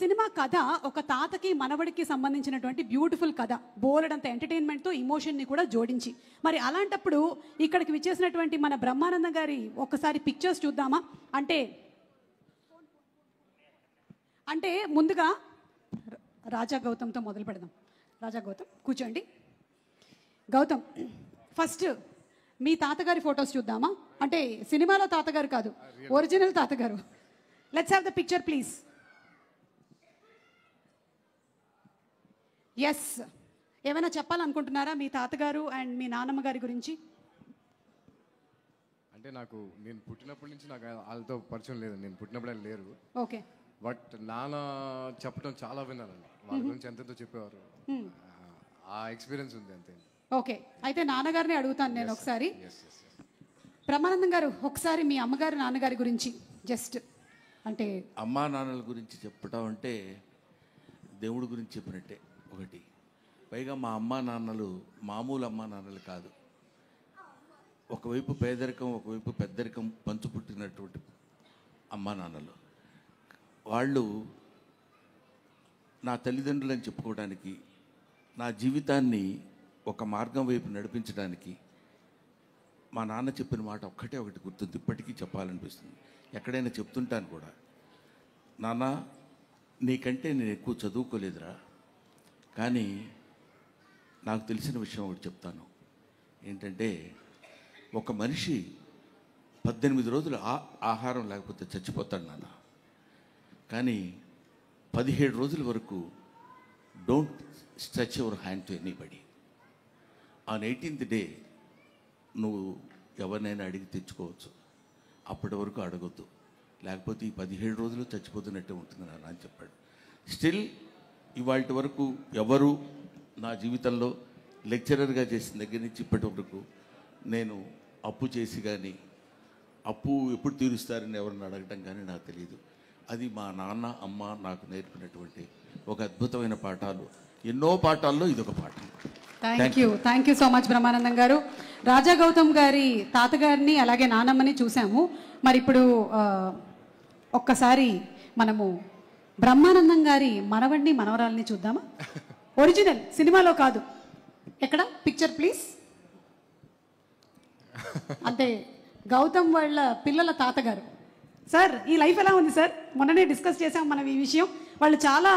Cinema కథ ఒక తాతకి మనవడికి సంబంధించినటువంటి బ్యూటిఫుల్ కథ, బోలెడంత ఎంటర్టైన్మెంట్తో ఇమోషన్ని కూడా జోడించి. మరి అలాంటప్పుడు ఇక్కడికి విచ్చేసినటువంటి మన బ్రహ్మానందం గారి ఒక్కసారి పిక్చర్స్ చూద్దామా? అంటే ముందుగా రాజా గౌతమ్తో మొదలు పెడదాం. రాజా గౌతమ్ కూర్చోండి. గౌతమ్, ఫస్ట్ మీ తాతగారి ఫొటోస్ చూద్దామా? అంటే సినిమాలో తాతగారు కాదు, ఒరిజినల్ తాతగారు. Let's have the picture please. Yes, ఏమైనా చెప్పాలనుకుంటున్నారా మీ తాతగారు అండ్ మీ నాన్నమ్మ గారి గురించి? అంటే నేను పుట్టినప్పటి నుంచి నాకు వాళ్ళతో పరిచయం లేదు. నేను పుట్టినప్పుడు ఆయన లేరు. ఓకే. బట్ నాన్న చెప్పడం చాలా విన్నానండి. వాళ్ళ గురించి ఎంతెంతో చెప్పేవారు. ఆ ఎక్స్పీరియన్స్ ఉంది అంతే. ఓకే, అయితే నాన్నగారిని అడుగుతాను నేను ఒకసారి. బ్రహ్మానందం గారు, ఒకసారి మీ అమ్మగారు నాన్నగారి గురించి జస్ట్ అంటే. అమ్మా నాన్నల గురించి చెప్పడం అంటే దేవుడి గురించి చెప్పినట్టే ఒకటి. పైగా మా అమ్మా నాన్నలు మామూలు అమ్మా నాన్నలు కాదు. ఒకవైపు పేదరికం, ఒకవైపు పెద్దరికం పంచుపుట్టినటువంటి అమ్మా నాన్నలు. వాళ్ళు నా తల్లిదండ్రులని చెప్పుకోవడానికి, నా జీవితాన్ని ఒక మార్గం వైపు నడిపించడానికి మా నాన్న చెప్పిన మాట ఒకటి గుర్తుంది, ఇప్పటికీ చెప్పాలనిపిస్తుంది. ఎక్కడైనా చెప్తుంటాను కూడా. నాన్న, నీకంటే నేను ఎక్కువ చదువుకోలేదురా, కానీ నాకు తెలిసిన విషయం ఒకటి చెప్తాను. ఏంటంటే, ఒక మనిషి 18 రోజులు ఆహారం లేకపోతే చచ్చిపోతాడు నాన్న. కానీ 17 రోజుల వరకు don't stretch your hand to anybody. On 18th day నువ్వు ఎవరినైనా అడిగి తెచ్చుకోవచ్చు. అప్పటి వరకు అడగొద్దు, లేకపోతే ఈ 17 రోజులు చచ్చిపోతున్నట్టే ఉంటుంది నాన్న అని చెప్పాడు. స్టిల్ ఇవాళ వరకు ఎవరు నా జీవితంలో లెక్చరర్గా చేసిన దగ్గర నుంచి ఇప్పటి వరకు నేను అప్పు చేసి కానీ, అప్పు ఎప్పుడు తీరుస్తారని ఎవరిని అడగటం కానీ నాకు తెలియదు. అది మా నాన్న అమ్మ నాకు నేర్పినటువంటి ఒక అద్భుతమైన పాఠాలు. ఎన్నో పాఠాల్లో ఇదొక పాఠం. Thank you so much Brahmanandam గారు. రాజా గౌతమ్ గారి తాతగారిని అలాగే నానమ్మని చూసాము. మరి ఇప్పుడు ఒక్కసారి మనము బ్రహ్మానందం గారి మనవడిని మనవరాల్ని చూద్దామా? ఒరిజినల్, సినిమాలో కాదు. ఎక్కడ పిక్చర్ ప్లీజ్. అంటే గౌతమ్ వాళ్ళ పిల్లల తాతగారు. సార్, ఈ లైఫ్ ఎలా ఉంది సార్? మొన్ననే డిస్కస్ చేసాం మనం ఈ విషయం. వాళ్ళు చాలా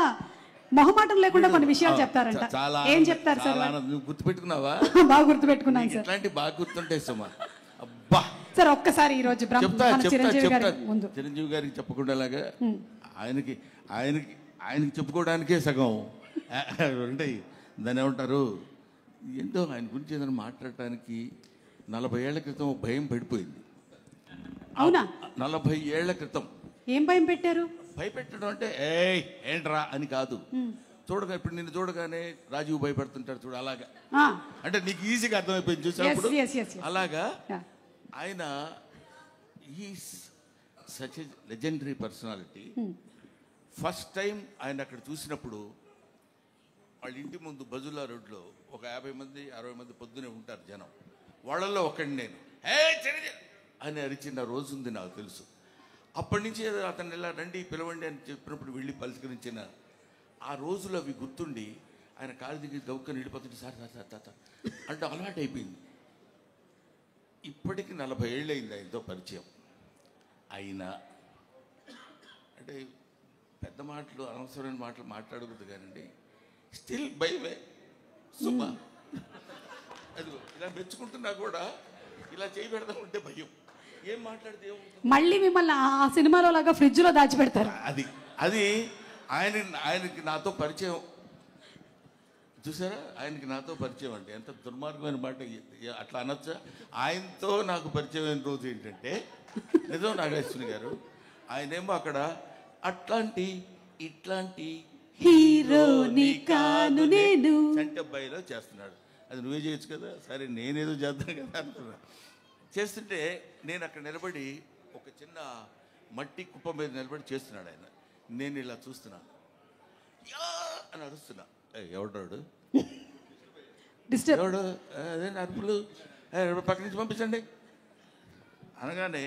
మొహమాటం లేకుండా కొన్ని విషయాలు చెప్తారంట. ఏం చెప్తారు సార్? గుర్తుపెట్టుకున్నావా? బాగా గుర్తుపెట్టుకున్నాను సార్. ఇట్లాంటి బాగా గుర్తుంటాయి సుమా. అబ్బా సార్, ఒక్కసారి ఈ రోజు చిరంజీవి గారికి చెప్పకుండా లాగా ఆయనకి చెప్పుకోవడానికే సగం ఉంటాయి. దాన్ని ఏమంటారు, ఏంటో ఆయన గురించి ఏదైనా మాట్లాడటానికి 40 ఏళ్ల క్రితం భయం పడిపోయింది. అవునా? 40 ఏళ్ల క్రితం ఏం భయం పెట్టారు? భయపెట్టడం అంటే ఏంట్రా అని కాదు. ఇప్పుడు నిన్ను చూడగానే రాజీవ్ భయపడుతుంటాడు చూడు, అలాగా. అంటే నీకు ఈజీగా అర్థమైపోయింది చూసినప్పుడు. అలాగా ఆయన is such a legendary personality. First time ఆయన అక్కడ చూసినప్పుడు వాళ్ళ ఇంటి ముందు బజుల్లా రోడ్లో ఒక 50 మంది 60 మంది పొద్దునే ఉంటారు జనం. వాళ్ళల్లో ఒకటి నేను అని అరిచిన రోజు ఉంది నాకు తెలుసు. అప్పటి నుంచి అతను ఇలా రండి పిలవండి అని చెప్పినప్పుడు వెళ్ళి పలకరించిన ఆ రోజులు అవి గుర్తుండి ఆయన కాలు దిగి గౌక్కని వెళ్ళిపోతుంటే సార్ సార్ సార్ తాత అంటే అలవాటు అయిపోయింది. ఇప్పటికి 40 ఏళ్ళు అయింది ఆయనతో పరిచయం. అయినా అంటే పెద్ద మాటలు అనవసరమైన మాటలు మాట్లాడకూడదు కానండి, స్టిల్ భయమే సుమా. అదిగో ఇలా మెచ్చుకుంటున్నా కూడా ఇలా చేయి పెడతా ఉంటే భయం. ఏం మాట్లాడితే మళ్ళీ మిమ్మల్ని ఆ సినిమాలో లాగా ఫ్రిడ్జ్లో దాచిపెడతారు. అది ఆయనకి నాతో పరిచయం చూసారా? ఆయనకి నాతో పరిచయం అంటే ఎంత దుర్మార్గమైన మాట, అట్లా అనొచ్చా? ఆయనతో నాకు పరిచయమైన రోజు ఏంటంటే, నిజం నాగేశ్వరి గారు, ఆయనేమో అక్కడ అట్లాంటి ఇట్లాంటి హీరోని కాను నేను చంటబ్బాయిలో చేస్తున్నాడు. అది నువ్వే చేయొచ్చు కదా, సరే నేనేదో చేద్దాను కదా అనుకున్నా. చేస్తుంటే నేను అక్కడ నిలబడి ఒక చిన్న మట్టి కుప్ప మీద నిలబడి చేస్తున్నాడు ఆయన. నేను ఇలా చూస్తున్నాను అని అరుస్తున్నా, ఎవడాడు ఎవడు అదే అరుపులు, పక్క నుంచి పంపించండి అనగానే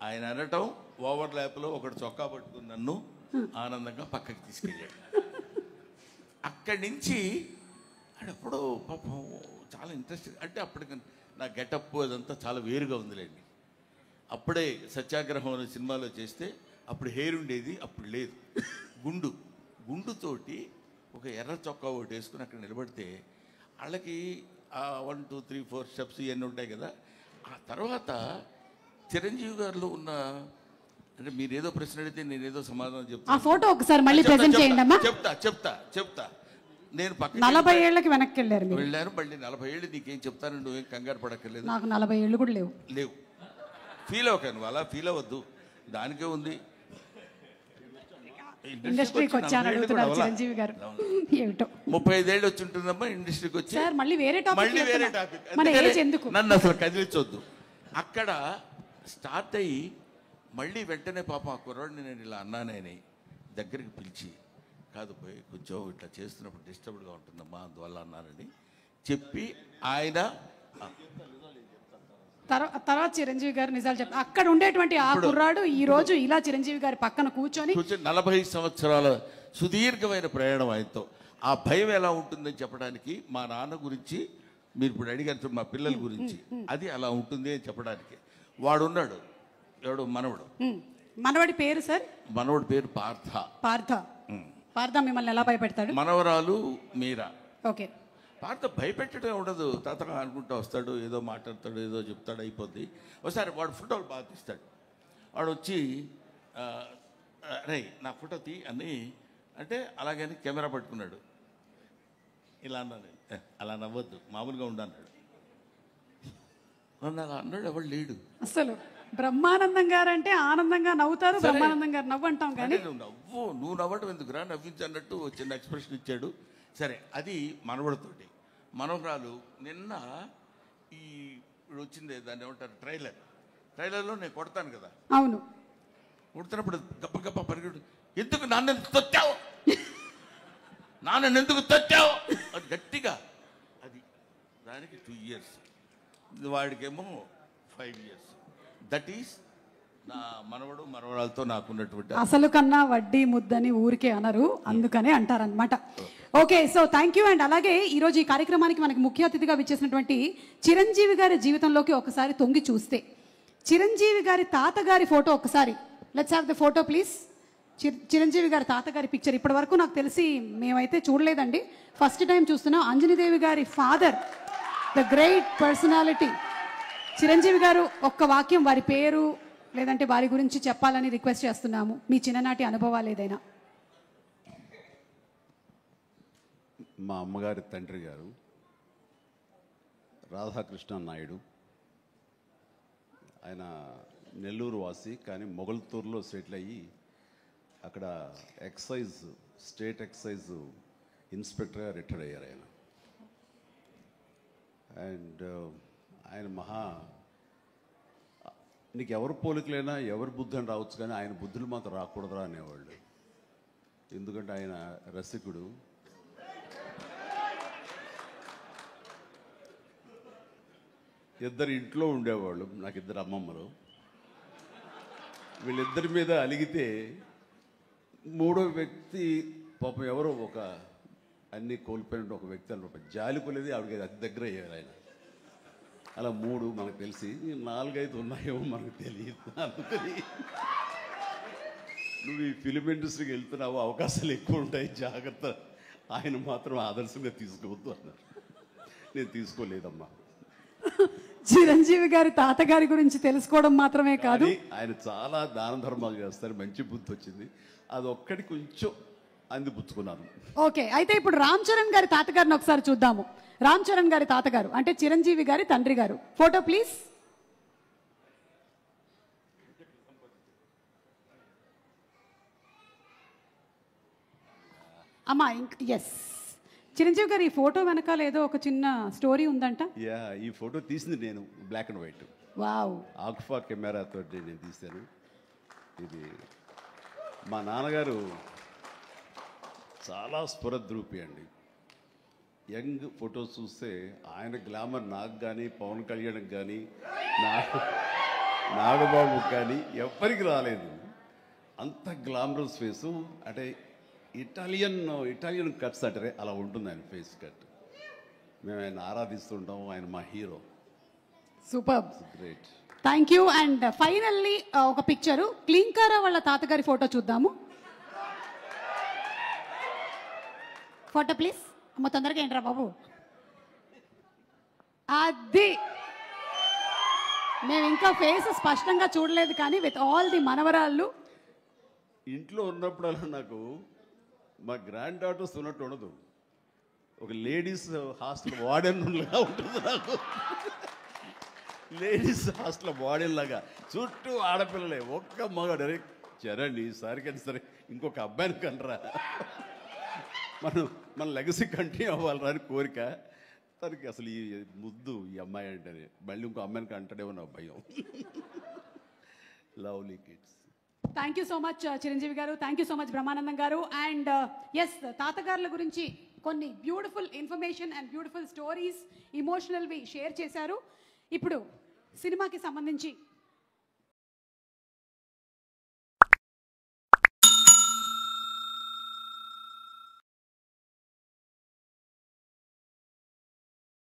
ఆయన అనటం ఓవర్ ల్యాప్లో ఒకటి చొక్కా పట్టుకుని నన్ను ఆనందంగా పక్కకి తీసుకెళ్ళాడు. అక్కడి నుంచి ఆడప్పుడు పాపం చాలా ఇంట్రెస్ట్, అంటే అప్పటికి నా గెటప్ అదంతా చాలా వేరుగా ఉందిలేండి. అప్పుడే సత్యాగ్రహం అనే సినిమాలో చేస్తే అప్పుడు హెయిర్ ఉండేది, అప్పుడు లేదు. గుండుతోటి ఒక ఎర్ర చొక్కా ఒకటి వేసుకుని అక్కడ నిలబడితే వాళ్ళకి 1 2 3 4 స్టెప్స్ ఇవన్నీ ఉంటాయి కదా. ఆ తర్వాత చిరంజీవి గారిలో ఉన్న, అంటే మీరు ఏదో ప్రశ్న అడిగితే నేనేదో సమాధానం ఆ చెప్తాను. ఫోటో ఒకసారి మళ్ళీ ప్రెజెంట్ చేయండి అమ్మా. చెప్తా. నేను పక్కన 40 ఏళ్ళకి వెనక్కి వెళ్ళారు మీరు. వెళ్ళాను. మళ్ళీ 40 ఏళ్ళు నీకేం చెప్తాను, నువ్వేం కంగారు పడక్కర్లేదు. నాకు 40 ఏళ్ళు కూడా లేవు. ఫీల్ అవ్వక, నువ్వు అలా ఫీల్ అవ్వద్దు, దానికే ఉంది. ఇండస్ట్రీకి వచ్చాను అడుగుతున్నారు చిరంజీవి గారు. ఏమిటో 35 ఏళ్ళు వచ్చి ఉంటుందమ్మా ఇండస్ట్రీకి వచ్చి. సార్ మళ్ళీ వేరే టాపిక్. మన ఏజ్ ఎందుకు? నన్ను అసలు కదిలించొద్దు. అక్కడ స్టార్ట్ అయ్యి మళ్ళీ వెంటనే పాపం ఆ కుర్రాడిని నేను ఇలా అన్నానని దగ్గరికి పిలిచి, కాదు పోయి కొంచెం ఇట్లా చేస్తున్నప్పుడు డిస్టర్బ్డ్గా ఉంటుందమ్మా అందువల్ల అన్నానని చెప్పి ఆయన తర్వాత చిరంజీవి గారు నిజాలు చెప్పారు. అక్కడ ఉండేటువంటి ఆ కుర్రాడు ఈ రోజు ఇలా చిరంజీవి గారి పక్కన కూర్చొని 40 సంవత్సరాల సుదీర్ఘమైన ప్రయాణం ఆయనతో. ఆ భయం ఎలా ఉంటుందని చెప్పడానికి, మా నాన్న గురించి మీరు ఇప్పుడు అడిగారు, మా పిల్లల గురించి అది అలా ఉంటుంది అని చెప్పడానికి. వాడున్నాడు, ఎవడు మనవడి పేరు సార్? మనవడి పేరు పార్థ మిమ్మల్ని ఎలా భయపెడతాడు? మనవరాలు మీరా. ఓకే. పార్థ భయపెట్టడం ఉండదు, తాతగా అనుకుంటూ వస్తాడు, ఏదో మాట్లాడతాడు, ఏదో చెప్తాడు, అయిపోద్ది. ఒకసారి వాడు ఫోటోలు బాగా తీస్తాడు. వాడు వచ్చి రే నా ఫోటో తీ అని అంటే అలాగని కెమెరా పట్టుకున్నాడు. ఇలా అన్నాడు, అలా నవ్వద్దు మామూలుగా ఉండన్నాడు. నన్ను అలా అన్నాడు, ఎవడు లేడు అసలు. బ్రహ్మానందం గారు అంటే ఆనందంగా నవ్వుతారు, బ్రహ్మానందం గారు నవ్వు అంటాం కానీ నువ్వు నవ్వడం ఎందుకురా, నవ్వించన్నట్టు చిన్న ఎక్స్ప్రెషన్ ఇచ్చాడు. సరే, అది మనవడితోటి. మనవరాలు నిన్న ఈ వచ్చింది, దాన్ని ఏమంటారు, ట్రైలర్లో నేను కొడతాను కదా. అవును. కొడుతున్నప్పుడు గప్ప పరిగెడు, ఎందుకు నాన్న తొచ్చావు, నాన్నెందుకు తొచ్చావు అది గట్టిగా. అది దానికి 2 years, వాడికేమో 5 years. దట్ ఈస్ నా మనవడు మనవరాలతో నాకున్నటువంటి. అసలు కన్నా వడ్డీ ముద్దని ఊరికే అనరు, అందుకనే అంటారనమాట. Okay, so thank you. And అలాగే ఈరోజు ఈ కార్యక్రమానికి మనకి ముఖ్య అతిథిగా విచ్చేసినటువంటి చిరంజీవి గారి జీవితంలోకి ఒకసారి తొంగి చూస్తే, చిరంజీవి గారి తాతగారి ఫోటో ఒకసారి, let's have the photo please. Chiranjeevi గారి తాతగారి పిక్చర్ ఇప్పటి వరకు నాకు తెలిసి మేమైతే చూడలేదండి, ఫస్ట్ టైం చూస్తున్నాం. అంజనీదేవి గారి father, the great personality Chiranjeevi గారు. ఒక్క వాక్యం వారి పేరు లేదంటే వారి గురించి చెప్పాలని రిక్వెస్ట్ చేస్తున్నాము, మీ చిన్ననాటి అనుభవాలు ఏదైనా. మా అమ్మగారి తండ్రి గారు రాధాకృష్ణ నాయుడు. ఆయన నెల్లూరు వాసి, కానీ మొగల్తూరులో సెటిల్ అయ్యి అక్కడ స్టేట్ ఎక్సైజ్ ఇన్స్పెక్టర్గా రిటైర్ అయ్యారు ఆయన. అండ్ ఆయన నీకు ఎవరు పోలికలైనా ఎవరి బుద్ధి అని రావచ్చు, కానీ ఆయన బుద్ధులు మాత్రం రాకూడదురా అనేవాళ్ళు. ఎందుకంటే ఆయన రసికుడు. ఇద్దరు ఇంట్లో ఉండేవాళ్ళు, నాకు 2 అమ్మమ్మలు. వీళ్ళిద్దరి మీద అలిగితే 3వ వ్యక్తి పాపం ఎవరో అన్నీ కోల్పోయిన ఒక వ్యక్తి అనమాట, జాలి కొలేది ఆవిడకి అతి దగ్గర అయ్యారు ఆయన. అలా 3 మనకు తెలిసి 4, 5 ఉన్నాయేమో మనకు తెలియదు. అందుకని నువ్వు ఈ ఫిలిం ఇండస్ట్రీకి వెళ్తున్నావు, అవకాశాలు ఎక్కువ ఉంటాయి, జాగ్రత్త, ఆయన మాత్రం ఆదర్శంగా తీసుకోవద్దు అన్నారు. నేను తీసుకోలేదమ్మా. చిరంజీవి గారి తాతగారి గురించి తెలుసుకోవడం మాత్రమే కాదు, ఆయన చాలా దాన ధర్మాలు చేస్తారు, మంచి బుద్ధి వచ్చింది, అది ఒక్కటి కొంచెం అందిపుచ్చుకున్నాను. ఓకే, అయితే ఇప్పుడు రామ్ చరణ్ గారి తాతగారిని ఒకసారి చూద్దాము. రామ్ చరణ్ గారి తాతగారు అంటే చిరంజీవి గారి తండ్రి గారు. Photo please. అమ్మా ఎస్, చిరంజీవి గారు ఈ ఫోటో వెనకాల ఏదో ఒక చిన్న స్టోరీ ఉందంట. ఈ ఫోటో తీసింది నేను, బ్లాక్ అండ్ వైట్. వావ్. ఆక్ఫా కెమెరాతో నేను తీశాను. ఇది మా నాన్నగారు చాలా స్ఫురద్రూపి అండి. యంగ్ ఫొటోస్ చూస్తే ఆయన గ్లామర్ నాకు కానీ, పవన్ కళ్యాణ్కి కానీ, నాగబాబుకి కానీ ఎవ్వరికి రాలేదు. అంత గ్లామరస్ ఫేసు, అంటే ఇటాలియన్ కట్స్ అంటారే అలా ఉంటుంది ఆయన ఫేస్ కట్. మేము ఆయన ఆరాధిస్తుంటాం, ఆయన మా hero. Super, great. Thank you. And finally ఒక పిక్చరు క్లింకారా వాళ్ళ తాతగారి ఫోటో చూద్దాము. Photo please. అమ్మ తొందరగా ఏంట్రా బాబు. అది మేము ఇంకా ఫేస్ స్పష్టంగా చూడలేదు కానీ విత్ ఆల్ ది మనవరాళ్ళు ఇంట్లో ఉన్నప్పుడల్లా నాకు మా గ్రాండ్ డాటర్స్ ఉన్నట్టు ఉండదు, ఒక లేడీస్ హాస్టల్ వార్డెన్ లాగా ఉంటుంది నాకు. లేడీస్ హాస్టల్ వార్డెన్ లాగా చుట్టూ ఆడపిల్లలే, ఒక్క మగాడు. అరే చరణ్ ఈసారికైనా సరే ఇంకొక అబ్బాయిని కనరా, మన లెగసీ కంటిన్యూ అవ్వాలరా అని కోరిక. తనకి అసలు ఈ ముద్దు ఈ అమ్మాయి అంటే మళ్ళీ ఇంకో అమ్మాయిని అంటాడేమో నా భయం. Lovely kids. Thank you so much Chiranjeevi garu, thank you so much Brahmanandam garu. And yes, తాతగారుల గురించి కొన్ని beautiful information and beautiful stories, ఇమోషనల్వి షేర్ చేశారు. ఇప్పుడు సినిమాకి సంబంధించి